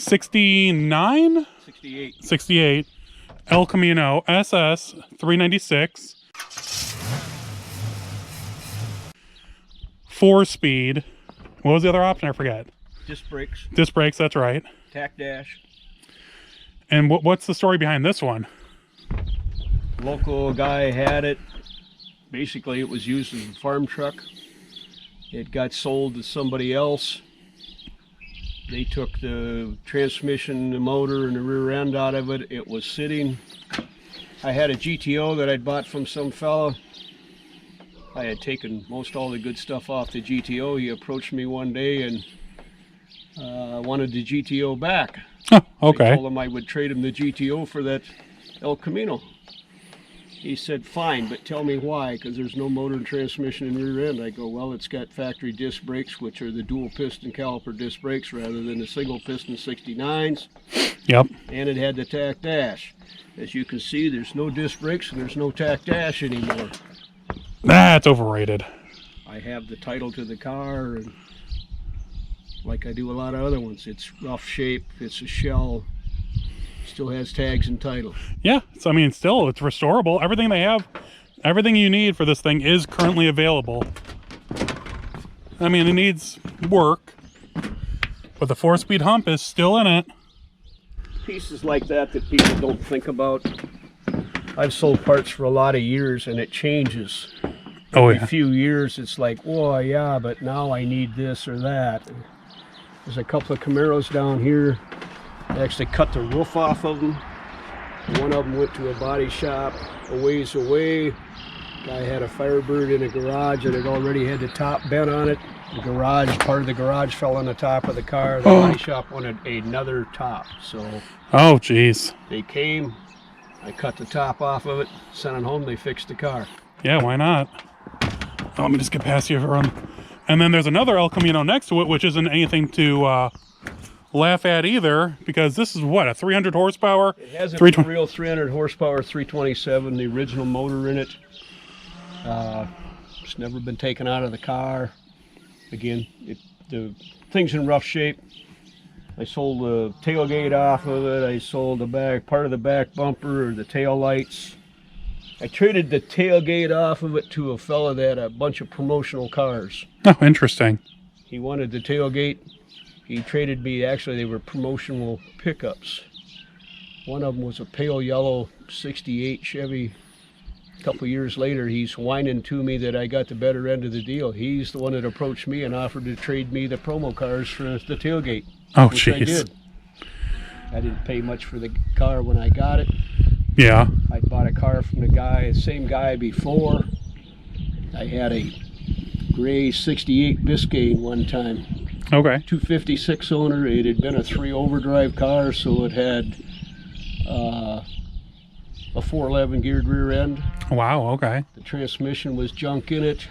69? 68. 68. El Camino SS 396. 4-speed. What was the other option? I forget. Disc brakes. Disc brakes, that's right. Tack dash. And what's the story behind this one? Local guy had it. Basically, it was used as a farm truck. It got sold to somebody else. They took the transmission, the motor, and the rear end out of it. It was sitting. I had a GTO that I'd bought from some fella. I had taken most all the good stuff off the GTO. He approached me one day and wanted the GTO back. Oh, okay. I told him I would trade him the GTO for that El Camino. He said, fine, but tell me why, because there's no motor and transmission and rear end. I go, well, it's got factory disc brakes, which are the dual piston caliper disc brakes rather than the single piston 69s. Yep. And it had the tack dash. As you can see, there's no disc brakes and there's no tack dash anymore. That's overrated. I have the title to the car, and like I do a lot of other ones, it's rough shape, it's a shell, still has tags and title. Yeah, I mean, still, it's restorable. Everything they have, everything you need for this thing is currently available. I mean, it needs work, but the 4-speed hump is still in it. Pieces like that people don't think about. I've sold parts for a lot of years, and it changes. Oh, Every yeah. few years, it's like, oh, yeah, but now I need this or that. There's a couple of Camaros down here. I actually cut the roof off of them. One of them went to a body shop a ways away. Guy had a Firebird in a garage and it already had the top bent on it. The garage, part of the garage fell on the top of the car. The body shop wanted another top. So Oh, geez. they came, I cut the top off of it, sent it home, they fixed the car. Yeah, why not? Oh, let me just get past you for And then there's another El Camino next to it, which isn't anything to laugh at either, because this is what, a 300 horsepower? It has a real 300 horsepower 327, the original motor in it. It's never been taken out of the car. Again, the thing's in rough shape. I sold the tailgate off of it. I sold the back, part of the back bumper, or the tail lights. I traded the tailgate off of it to a fella that had a bunch of promotional cars. Oh, interesting. He wanted the tailgate. He traded me, actually they were promotional pickups. One of them was a pale yellow 68 Chevy. A couple years later, he's whining to me that I got the better end of the deal. He's the one that approached me and offered to trade me the promo cars for the tailgate. Oh, which I jeez. did. I didn't pay much for the car when I got it. Yeah. I bought a car from the same guy before. I had a gray 68 Biscayne one time. Okay. 256 owner. It had been a 3 overdrive car, so it had a 411 geared rear end. Wow, okay. The transmission was junk in it.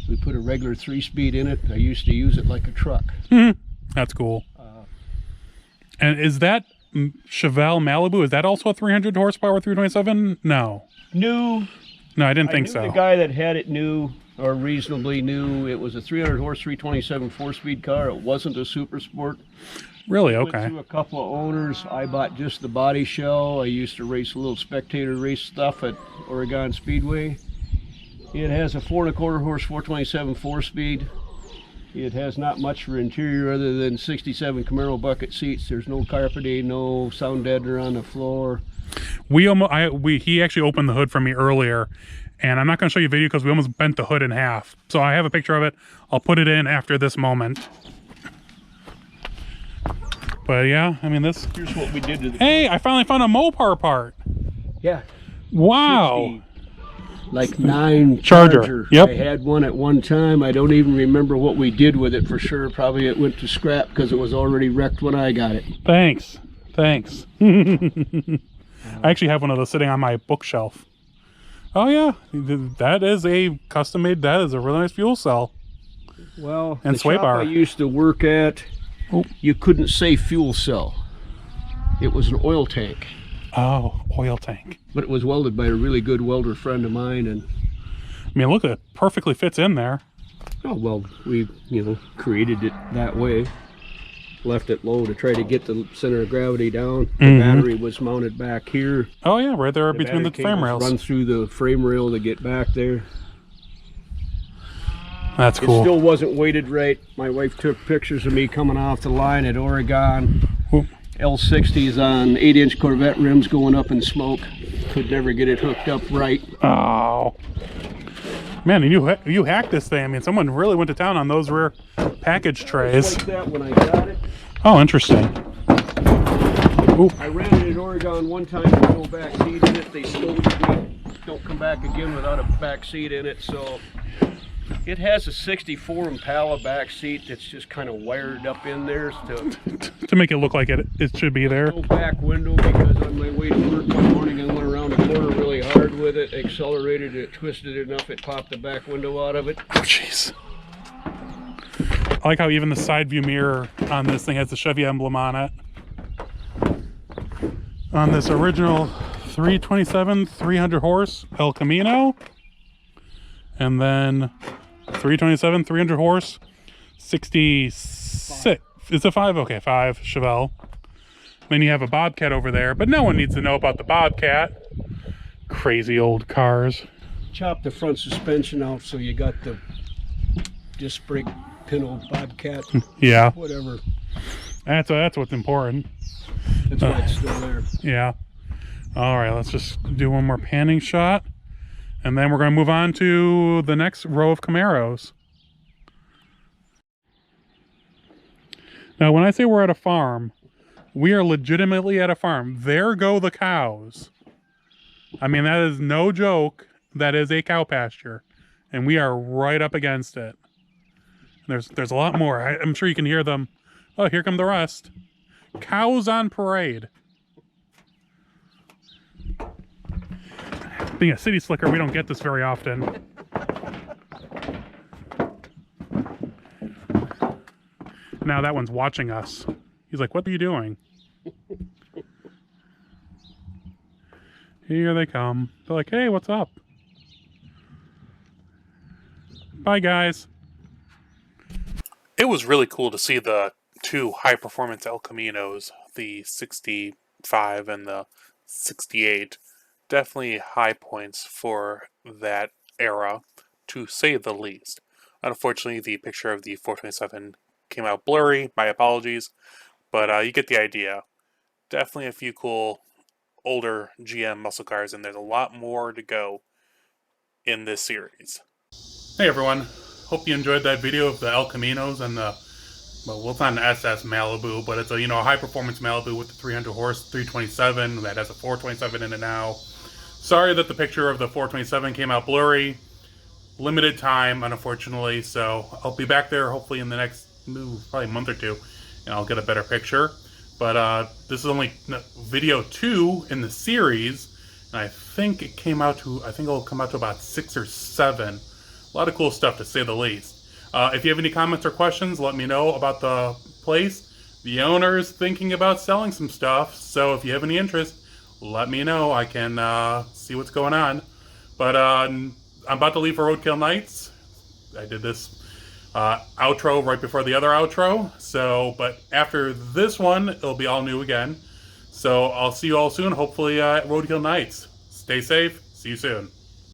We put a regular 3-speed in it. I used to use it like a truck. That's cool. And is that Chevelle Malibu, is that also a 300 horsepower 327? No. New. No, I didn't think I knew so. the guy that had it new, or reasonably new. It was a 300 horse 327 4-speed car. It wasn't a super sport. Really? Went Okay. through a couple of owners. I bought just the body shell. I used to race a little Spectator race stuff at Oregon Speedway. It has a 4 1/4 horse 427 4-speed. It has not much for interior other than 67 Camaro bucket seats. There's no carpeting, no sound deadener on the floor. He actually opened the hood for me earlier, and I'm not going to show you a video because we almost bent the hood in half. So I have a picture of it. I'll put it in after this moment. But yeah, I mean this. Here's what we did to the Hey, I finally found a Mopar part. Yeah. Wow. 9 Charger. Yep. I had one at one time. I don't even remember what we did with it for sure. Probably it went to scrap because it was already wrecked when I got it. Thanks. I actually have one of those sitting on my bookshelf. Oh yeah, that is a custom made. That is a really nice fuel cell. Well, And the sway shop bar. I used to work at, you couldn't say fuel cell. It was an oil tank. Oh, oil tank. But it was welded by a really good welder friend of mine, and I mean, look, it perfectly fits in there. oh well, we created it that way. left it low to try to get the center of gravity down. The battery was mounted back here. Oh yeah, right there between the frame rails. Run through the frame rail to get back there. That's cool. It still wasn't weighted right. My wife took pictures of me coming off the line at Oregon. Ooh. L60s on 8-inch Corvette rims going up in smoke. Could never get it hooked up right. Oh. Man, and you hacked this thing. I mean, someone really went to town on those rear package trays. Like that when I got it. Oh, interesting. Ooh. I ran it at Oregon one time with no back seat in it. They scolded me. Don't come back again without a back seat in it. So it has a 64 Impala back seat that's just kind of wired up in there to make it look like it should be there. No back window, because on my way to work one morning I went around the corner really hard with it, accelerated it, twisted it enough, it popped the back window out of it. Oh jeez. I like how even the side view mirror on this thing has the Chevy emblem on it. On this original 327 300 horse El Camino, and then 327 300 horse 66. It's a 5. Okay, 5 Chevelle. Then you have a Bobcat over there, but no one needs to know about the Bobcat. Crazy old cars. Chop the front suspension out so you got the disc brake Pinto Bobcat. Yeah. Whatever. That's what's important. That's why it's still there. Yeah. All right, let's just do one more panning shot, and then we're going to move on to the next row of Camaros. Now, when I say we're at a farm, we are legitimately at a farm. There go the cows. I mean, that is no joke. That is a cow pasture, and we are right up against it. There's a lot more. I'm sure you can hear them. Oh, here come the rest. Cows on parade. Being a city slicker, we don't get this very often. Now that one's watching us. He's like, what are you doing? Here they come. They're like, hey, what's up? Bye, guys. It was really cool to see the two high-performance El Caminos, the 65 and the 68. Definitely high points for that era, to say the least. Unfortunately, the picture of the 427 came out blurry. My apologies. But you get the idea. Definitely a few cool older GM muscle cars, and there's a lot more to go in this series. Hey everyone, hope you enjoyed that video of the El Caminos and the, well, it's not an SS Malibu, but it's a, a high performance Malibu with the 300 horse 327 that has a 427 in it now. Sorry that the picture of the 427 came out blurry. Limited time, unfortunately, so I'll be back there hopefully in the next probably month or two, and I'll get a better picture. But this is only video 2 in the series, and I think it came out to, it'll come out to about 6 or 7. A lot of cool stuff, to say the least. If you have any comments or questions, let me know about the place. The owner's thinking about selling some stuff, so if you have any interest, let me know. I can see what's going on. But I'm about to leave for Roadkill Nights. I did this outro right before the other outro. So, but after this one, it'll be all new again. So I'll see you all soon, hopefully at Roadkill Nights. Stay safe. See you soon.